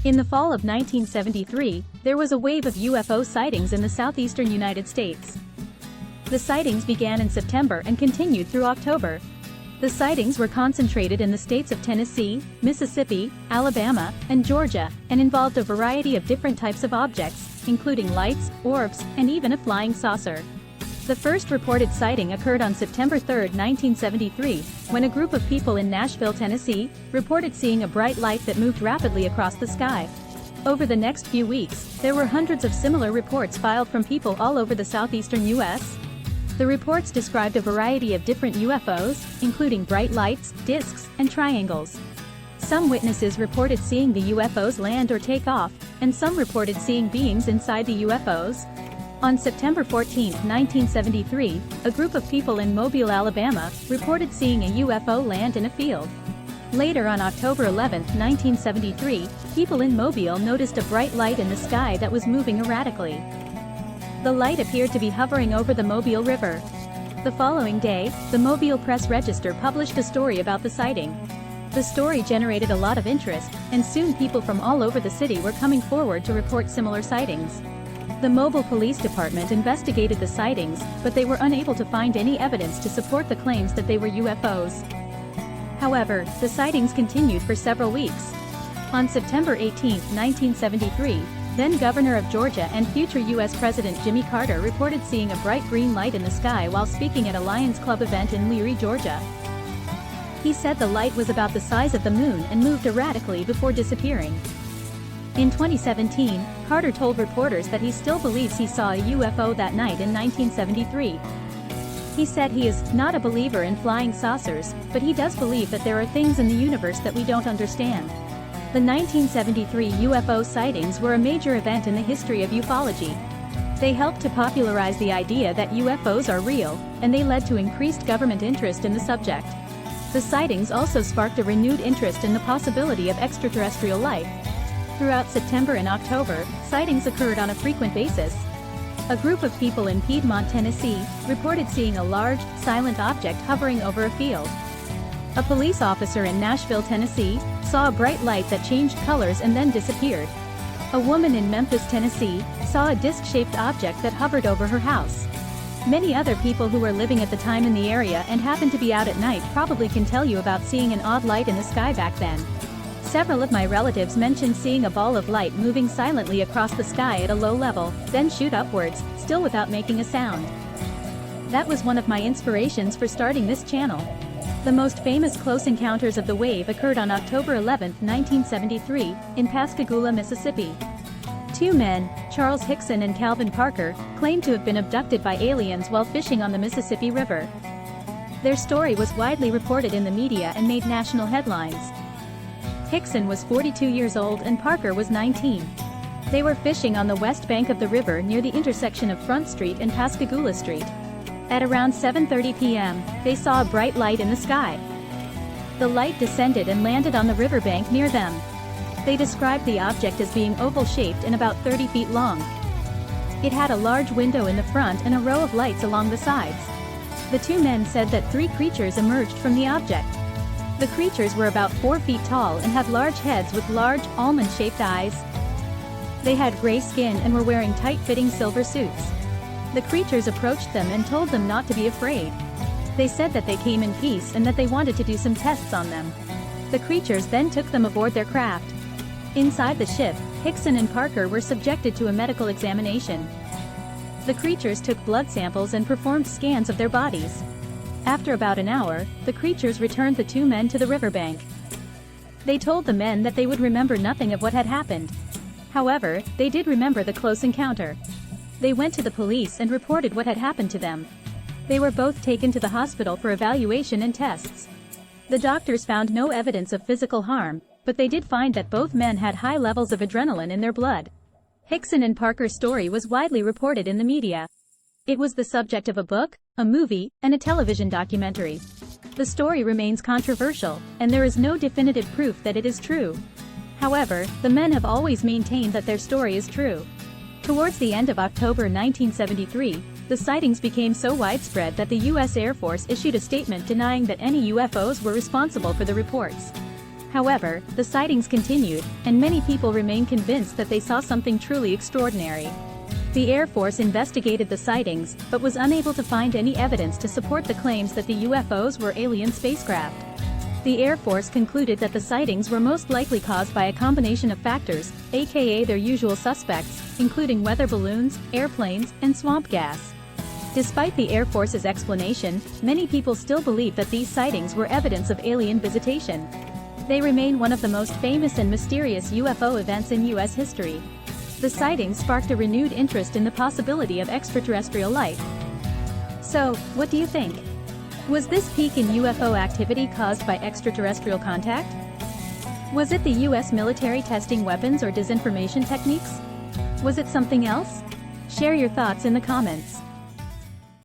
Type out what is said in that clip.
In the fall of 1973, there was a wave of UFO sightings in the southeastern United States. The sightings began in September and continued through October. The sightings were concentrated in the states of Tennessee, Mississippi, Alabama, and Georgia, and involved a variety of different types of objects, including lights, orbs, and even a flying saucer. The first reported sighting occurred on September 3, 1973, when a group of people in Nashville, Tennessee, reported seeing a bright light that moved rapidly across the sky. Over the next few weeks, there were hundreds of similar reports filed from people all over the southeastern U.S. The reports described a variety of different UFOs, including bright lights, disks, and triangles. Some witnesses reported seeing the UFOs land or take off, and some reported seeing beings inside the UFOs. On September 14, 1973, a group of people in Mobile, Alabama, reported seeing a UFO land in a field. Later on October 11, 1973, people in Mobile noticed a bright light in the sky that was moving erratically. The light appeared to be hovering over the Mobile River. The following day, the Mobile Press-Register published a story about the sighting. The story generated a lot of interest, and soon people from all over the city were coming forward to report similar sightings. The Mobile Police Department investigated the sightings, but they were unable to find any evidence to support the claims that they were UFOs. However, the sightings continued for several weeks. On September 18, 1973, then Governor of Georgia and future U.S. President Jimmy Carter reported seeing a bright green light in the sky while speaking at a Lions Club event in Leary, Georgia. He said the light was about the size of the moon and moved erratically before disappearing. In 2017, Carter told reporters that he still believes he saw a UFO that night in 1973. He said he is not a believer in flying saucers, but he does believe that there are things in the universe that we don't understand. The 1973 UFO sightings were a major event in the history of ufology. They helped to popularize the idea that UFOs are real, and they led to increased government interest in the subject. The sightings also sparked a renewed interest in the possibility of extraterrestrial life. Throughout September and October, sightings occurred on a frequent basis. A group of people in Piedmont, Tennessee, reported seeing a large, silent object hovering over a field. A police officer in Nashville, Tennessee, saw a bright light that changed colors and then disappeared. A woman in Memphis, Tennessee, saw a disc-shaped object that hovered over her house. Many other people who were living at the time in the area and happened to be out at night probably can tell you about seeing an odd light in the sky back then. Several of my relatives mentioned seeing a ball of light moving silently across the sky at a low level, then shoot upwards, still without making a sound. That was one of my inspirations for starting this channel. The most famous close encounters of the wave occurred on October 11, 1973, in Pascagoula, Mississippi. Two men, Charles Hickson and Calvin Parker, claimed to have been abducted by aliens while fishing on the Mississippi River. Their story was widely reported in the media and made national headlines. Hickson was 42 years old and Parker was 19. They were fishing on the west bank of the river near the intersection of Front Street and Pascagoula Street. At around 7:30 p.m., they saw a bright light in the sky. The light descended and landed on the riverbank near them. They described the object as being oval-shaped and about 30 feet long. It had a large window in the front and a row of lights along the sides. The two men said that three creatures emerged from the object. The creatures were about 4 feet tall and had large heads with large, almond-shaped eyes. They had gray skin and were wearing tight-fitting silver suits. The creatures approached them and told them not to be afraid. They said that they came in peace and that they wanted to do some tests on them. The creatures then took them aboard their craft. Inside the ship, Hickson and Parker were subjected to a medical examination. The creatures took blood samples and performed scans of their bodies. After about an hour, the creatures returned the two men to the riverbank. They told the men that they would remember nothing of what had happened. However, they did remember the close encounter. They went to the police and reported what had happened to them. They were both taken to the hospital for evaluation and tests. The doctors found no evidence of physical harm, but they did find that both men had high levels of adrenaline in their blood. Hickson and Parker's story was widely reported in the media. It was the subject of a book, a movie, and a television documentary. The story remains controversial, and there is no definitive proof that it is true. However, the men have always maintained that their story is true. Towards the end of October 1973, the sightings became so widespread that the U.S. Air Force issued a statement denying that any UFOs were responsible for the reports. However, the sightings continued, and many people remain convinced that they saw something truly extraordinary. The Air Force investigated the sightings, but was unable to find any evidence to support the claims that the UFOs were alien spacecraft. The Air Force concluded that the sightings were most likely caused by a combination of factors, aka their usual suspects, including weather balloons, airplanes, and swamp gas. Despite the Air Force's explanation, many people still believe that these sightings were evidence of alien visitation. They remain one of the most famous and mysterious UFO events in U.S. history. The sightings sparked a renewed interest in the possibility of extraterrestrial life. So, what do you think? Was this peak in UFO activity caused by extraterrestrial contact? Was it the U.S. military testing weapons or disinformation techniques? Was it something else? Share your thoughts in the comments.